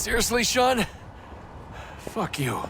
Seriously, Sean? Fuck you.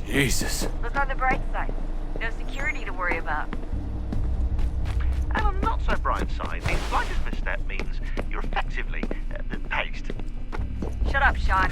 Jesus. Look on the bright side. No security to worry about. And on the not so bright side, the slightest misstep means you're effectively paced. Shut up, Sean.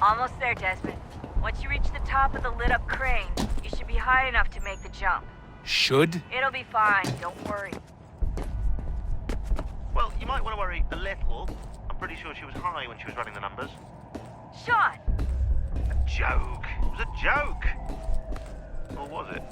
Almost there, Desmond. Once you reach the top of the lit-up crane, you should be high enough to make the jump. Should? It'll be fine, don't worry. Well, you might want to worry a little. I'm pretty sure she was high when she was running the numbers. Sean! A joke. It was a joke. Or was it?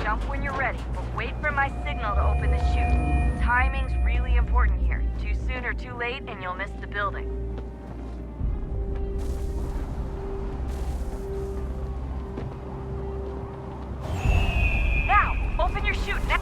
Jump when you're ready, but wait for my signal to open the chute. Timing's really important here. Too soon or too late, and you'll miss the building. Now! Open your chute now!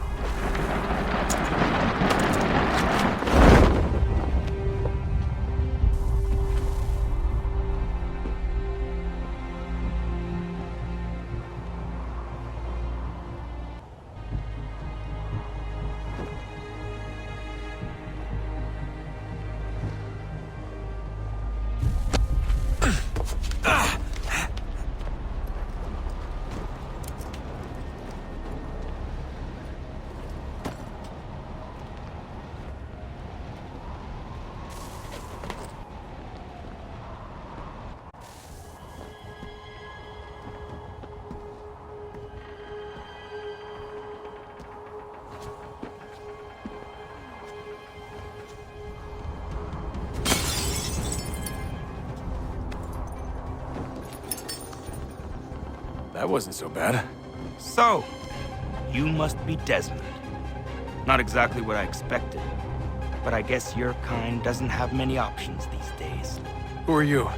That wasn't so bad. So, you must be Desmond. Not exactly what I expected, but I guess your kind doesn't have many options these days. Who are you?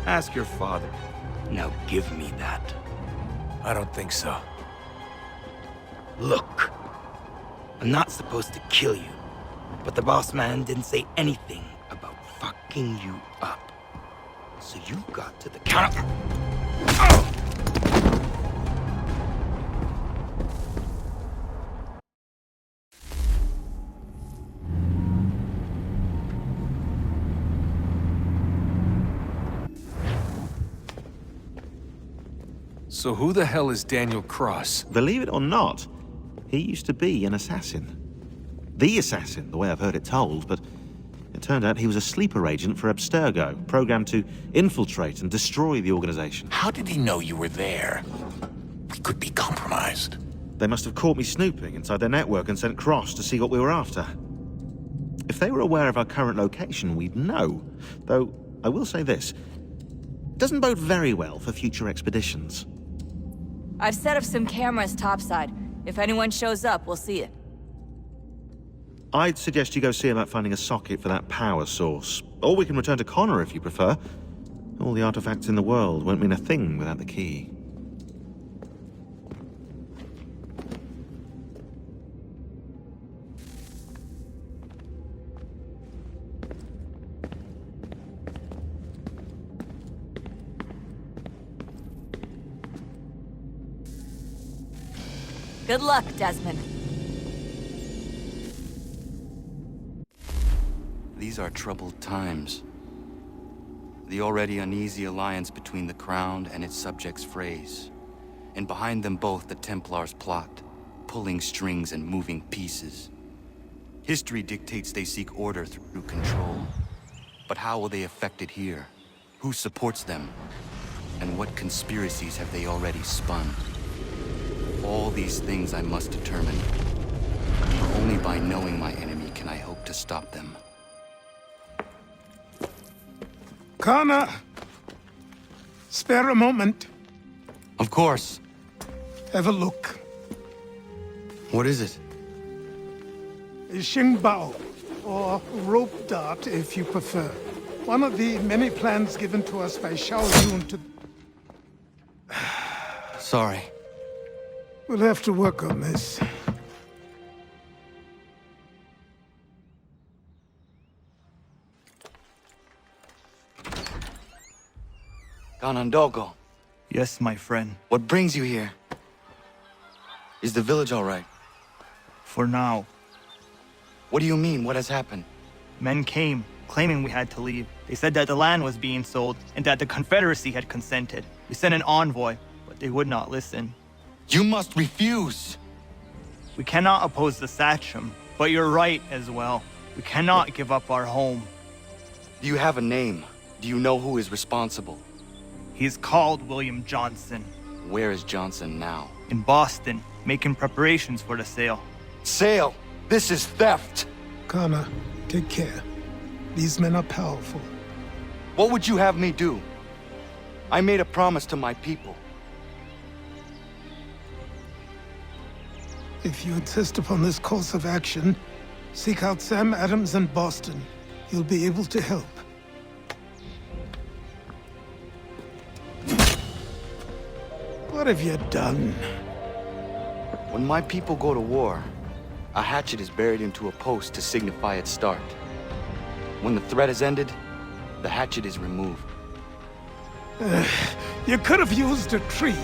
Ask your father. Now give me that. I don't think so. Look, I'm not supposed to kill you, but the boss man didn't say anything about fucking you up. So you got to the counter. Oh! So who the hell is Daniel Cross? Believe it or not, he used to be an assassin. The assassin, the way I've heard it told, but It turned out he was a sleeper agent for Abstergo, programmed to infiltrate and destroy the organization. How did he know you were there? We could be compromised. They must have caught me snooping inside their network and sent Cross to see what we were after. If they were aware of our current location, we'd know. Though, I will say this. It doesn't bode very well for future expeditions. I've set up some cameras topside. If anyone shows up, we'll see it. I'd suggest you go see about finding a socket for that power source. Or we can return to Connor if you prefer. All the artifacts in the world won't mean a thing without the key. Good luck, Desmond. These are troubled times. The already uneasy alliance between the Crown and its subjects frays. And behind them both the Templars plot, pulling strings and moving pieces. History dictates they seek order through control. But how will they affect it here? Who supports them? And what conspiracies have they already spun? All these things I must determine. For only by knowing my enemy can I hope to stop them. Connor! Spare a moment. Of course. Have a look. What is it? A Xingbao, or rope dart if you prefer. One of the many plans given to us by Xiao Yun to... Sorry. We'll have to work on this. Ganondogo, Yes, my friend. what brings you here? Is the village all right? For now. What do you mean? What has happened? Men came, claiming we had to leave. They said that the land was being sold, and that the Confederacy had consented. We sent an envoy, but they would not listen. You must refuse! We cannot oppose the Sachem, but you're right as well. We cannot give up our home. Do you have a name? Do you know who is responsible? He is called William Johnson. Where is Johnson now? In Boston, making preparations for the sale. Sale! This is theft! Connor, take care. These men are powerful. What would you have me do? I made a promise to my people. If you insist upon this course of action, seek out Sam Adams in Boston. He'll be able to help. What have you done? When my people go to war, a hatchet is buried into a post to signify its start. When the threat is ended, the hatchet is removed. You could have used a tree.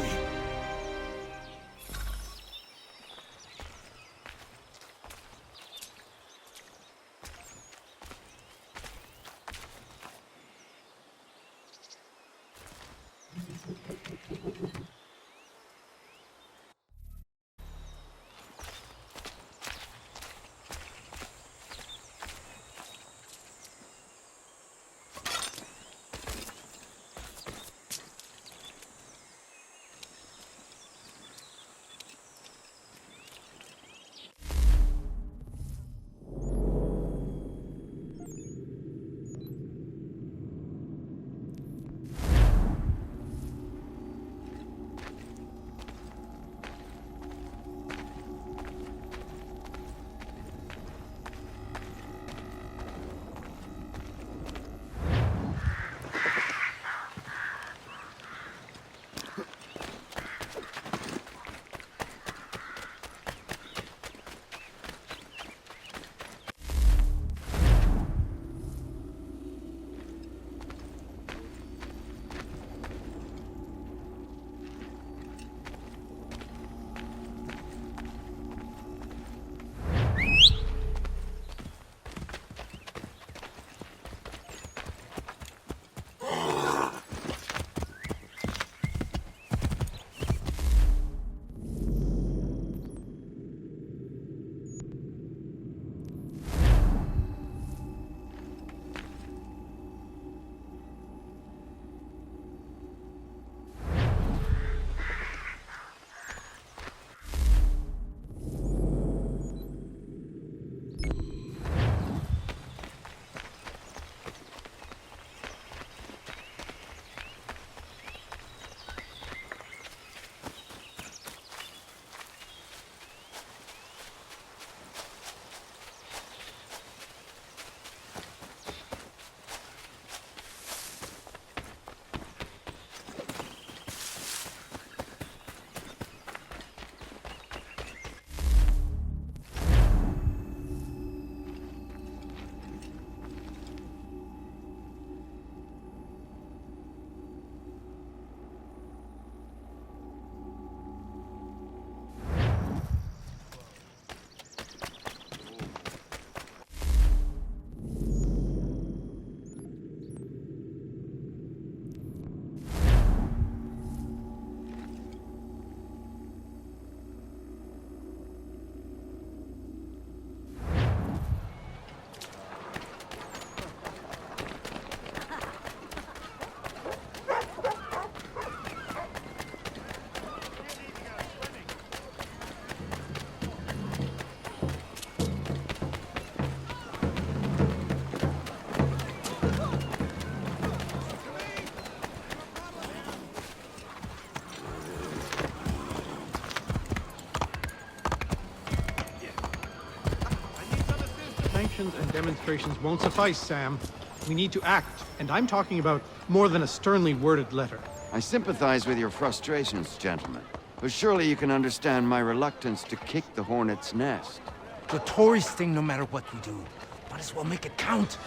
celebrations and demonstrations won't suffice, Sam. We need to act, and I'm talking about more than a sternly worded letter. I sympathize with your frustrations, gentlemen. But surely you can understand my reluctance to kick the hornet's nest. The tourist thing, no matter what we do. Might as well make it count.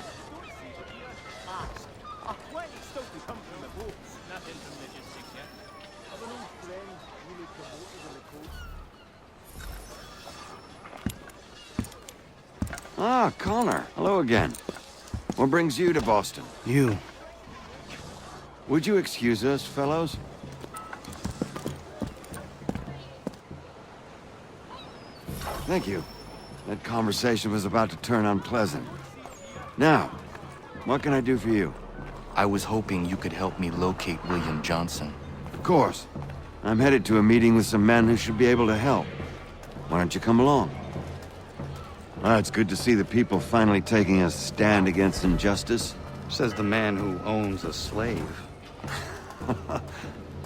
Ah, Connor. Hello again. What brings you to Boston? You. Would you excuse us, fellows? Thank you. That conversation was about to turn unpleasant. Now, what can I do for you? I was hoping you could help me locate William Johnson. Of course. I'm headed to a meeting with some men who should be able to help. Why don't you come along? Ah, it's good to see the people finally taking a stand against injustice. Says the man who owns a slave.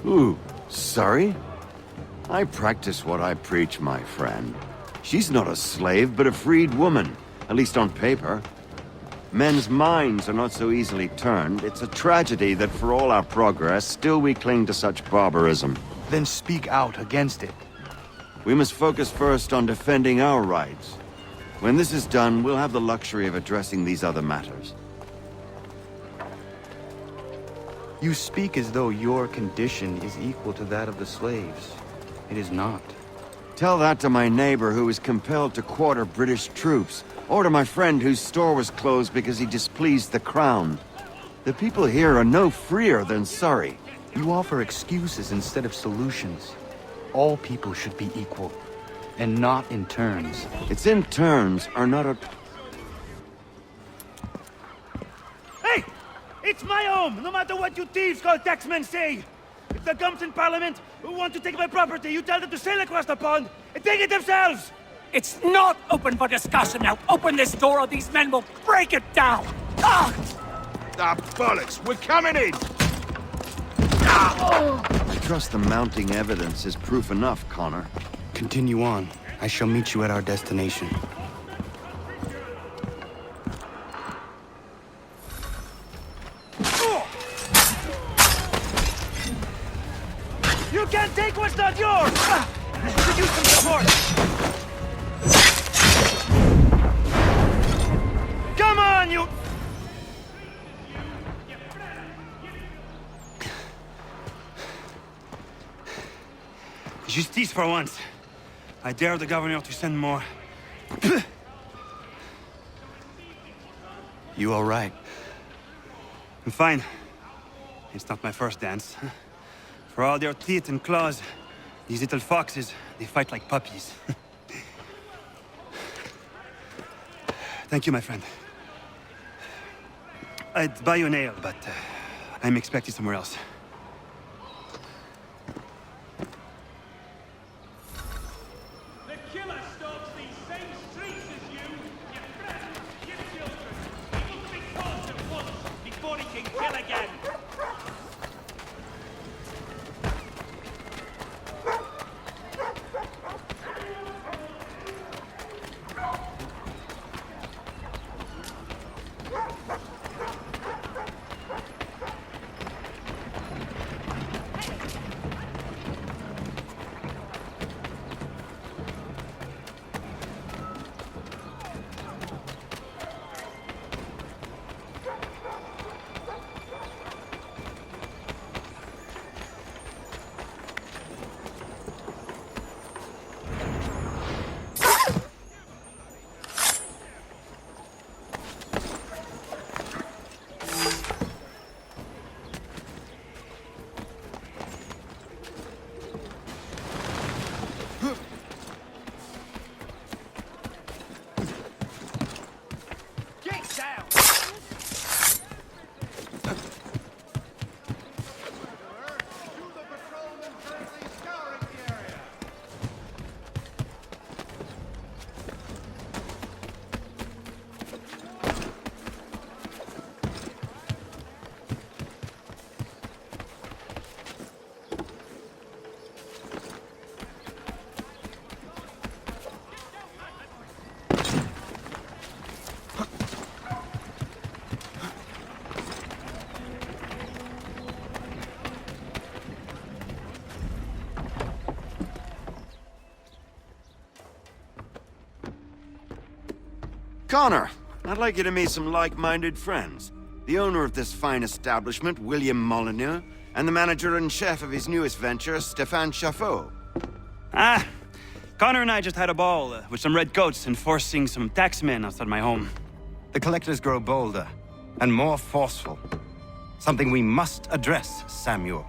Ooh, sorry? I practice what I preach, my friend. She's not a slave, but a freed woman, at least on paper. Men's minds are not so easily turned. It's a tragedy that for all our progress, still we cling to such barbarism. Then speak out against it. We must focus first on defending our rights. When this is done, we'll have the luxury of addressing these other matters. You speak as though your condition is equal to that of the slaves. It is not. Tell that to my neighbor who was compelled to quarter British troops, or to my friend whose store was closed because he displeased the crown. The people here are no freer than Surrey. You offer excuses instead of solutions. All people should be equal, and not in turns. It's in turns are not a... Hey! It's my home, no matter what you thieves called taxmen say! If the gums in Parliament who want to take my property, you tell them to sail across the pond and take it themselves! It's not open for discussion now. Open this door or these men will break it down. Ah! Ah, bollocks! We're coming in! I trust the mounting evidence is proof enough, Connor. Continue on. I shall meet you at our destination. You can't take what's not yours! You should use some support! Come on, you... Justice for once. I dare the governor to send more. You all right? I'm fine. It's not my first dance. For all their teeth and claws, these little foxes, they fight like puppies. Thank you, my friend. I'd buy you an ale, but I'm expecting somewhere else. The killer stalks these same streets as you. You threat, you children. He must be caught at once before he can kill again. Connor, I'd like you to meet some like-minded friends. The owner of this fine establishment, William Molyneux, and the manager and chef of his newest venture, Stéphane Chaffeau. Ah, Connor and I just had a ball with some redcoats enforcing some taxmen outside my home. The collectors grow bolder and more forceful. Something we must address, Samuel.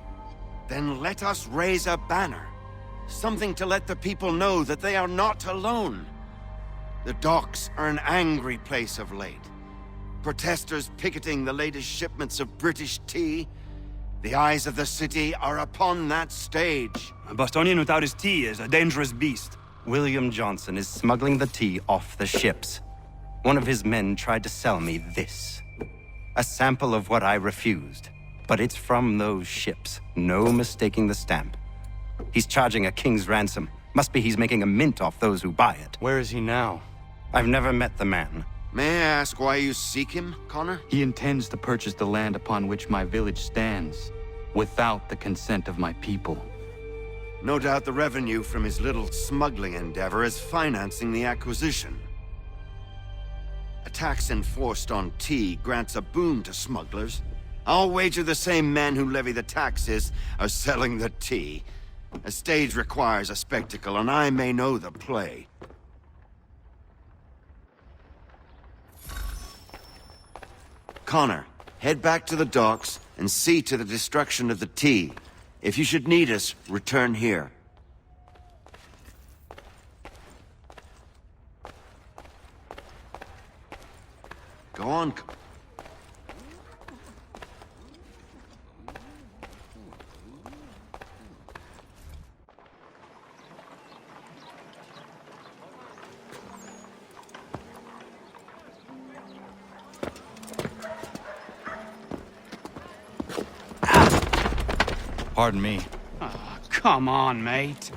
Then let us raise a banner. Something to let the people know that they are not alone. The docks are an angry place of late. Protesters picketing the latest shipments of British tea. The eyes of the city are upon that stage. A Bostonian without his tea is a dangerous beast. William Johnson is smuggling the tea off the ships. One of his men tried to sell me this. A sample of what I refused. But it's from those ships. No mistaking the stamp. He's charging a king's ransom. Must be he's making a mint off those who buy it. Where is he now? I've never met the man. May I ask why you seek him, Connor? He intends to purchase the land upon which my village stands, without the consent of my people. No doubt the revenue from his little smuggling endeavor is financing the acquisition. A tax enforced on tea grants a boon to smugglers. I'll wager the same men who levy the taxes are selling the tea. A stage requires a spectacle, and I may know the play. Connor, head back to the docks and see to the destruction of the tea. If you should need us, return here. Go on. Pardon me. Oh, come on, mate.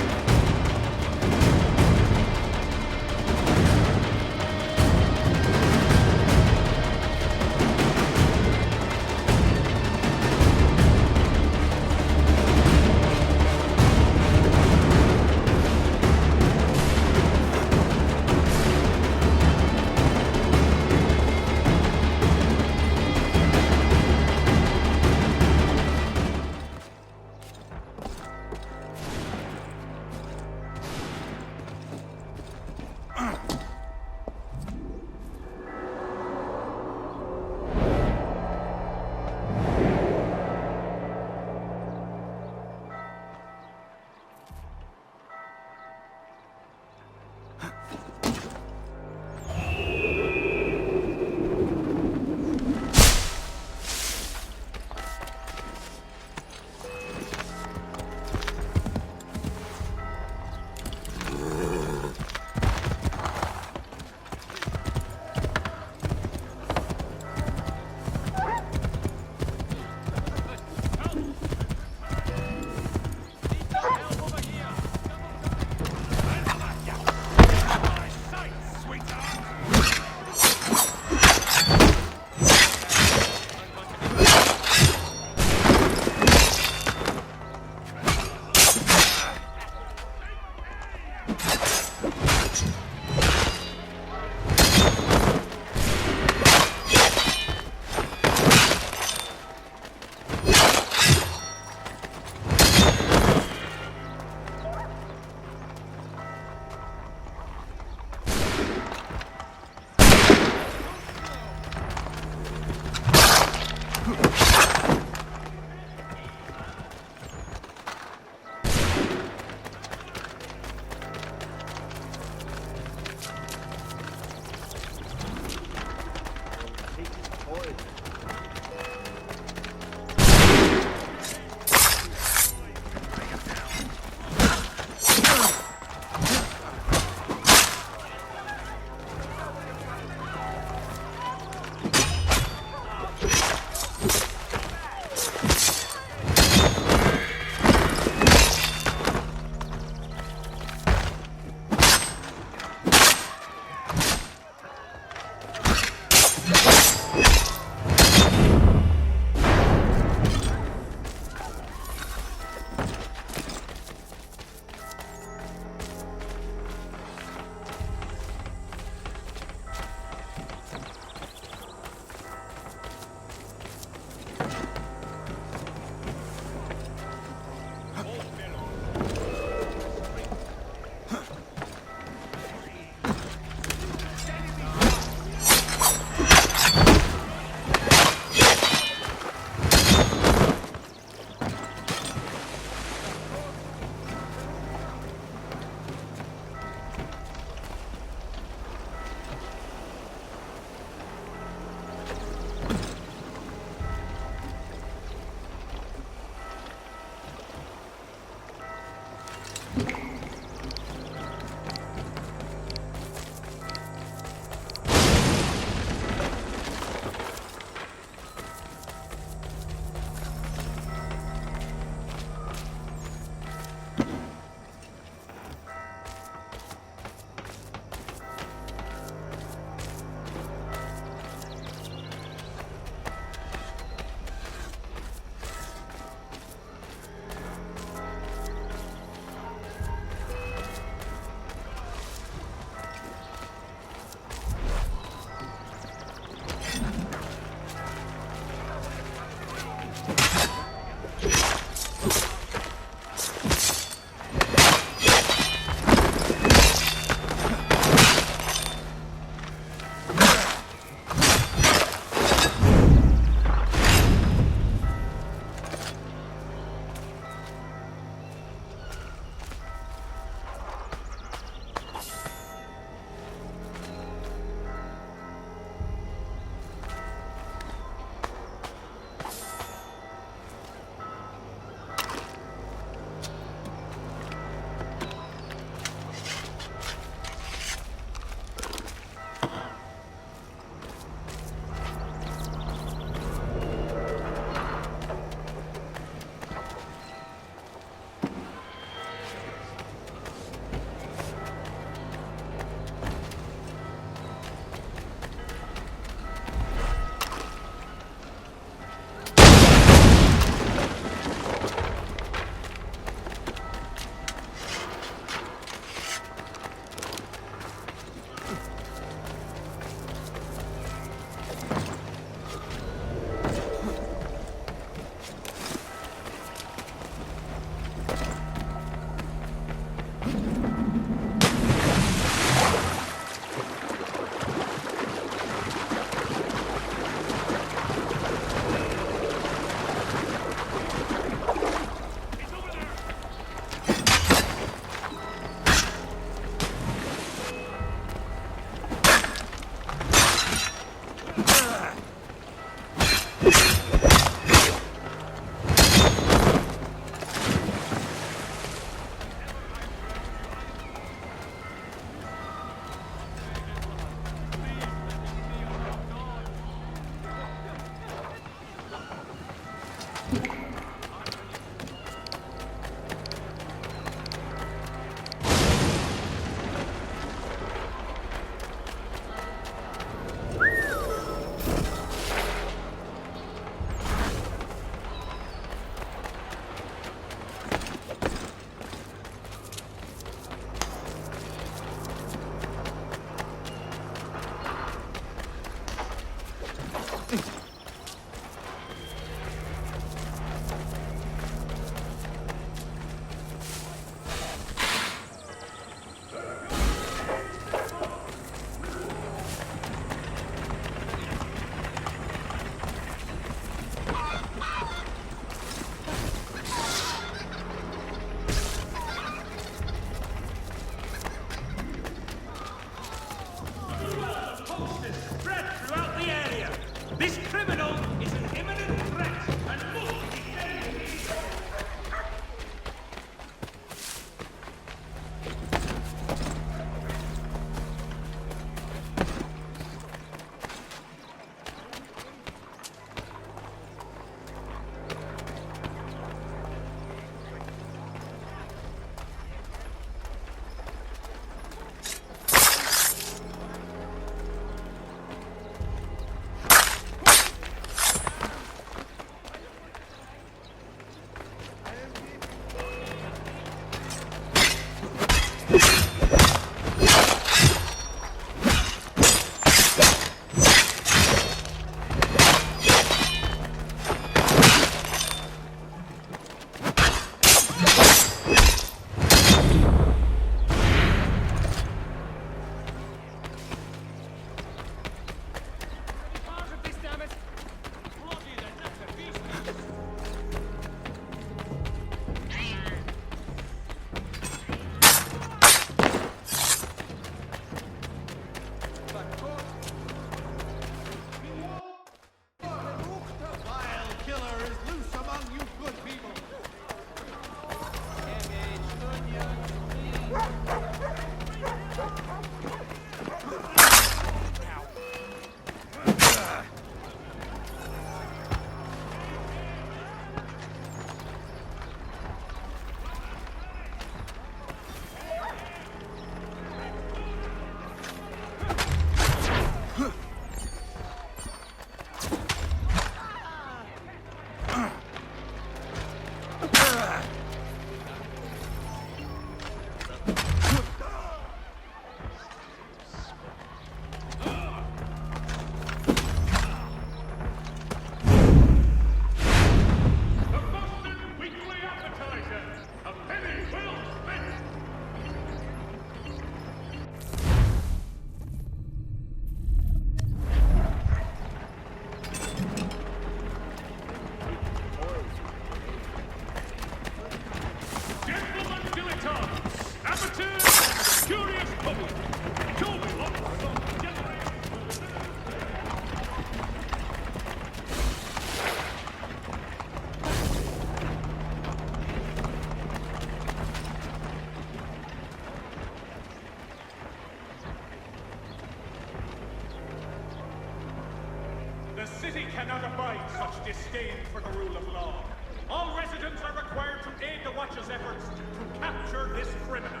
cannot abide such disdain for the rule of law. All residents are required to aid the Watch's efforts to capture this criminal.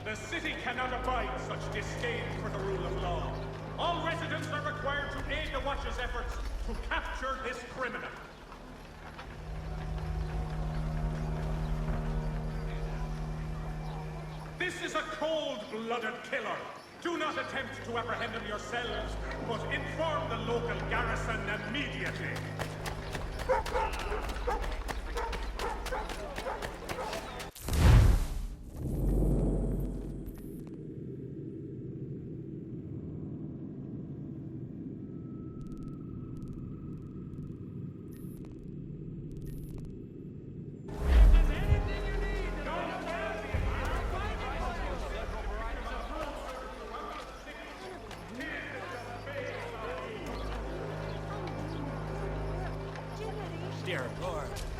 The city cannot abide such disdain for the rule of law. All residents are required to aid the Watch's efforts to capture this criminal. This is a cold-blooded killer. Do not attempt to apprehend him yourselves, but inform the local garrison immediately. Dear Lord.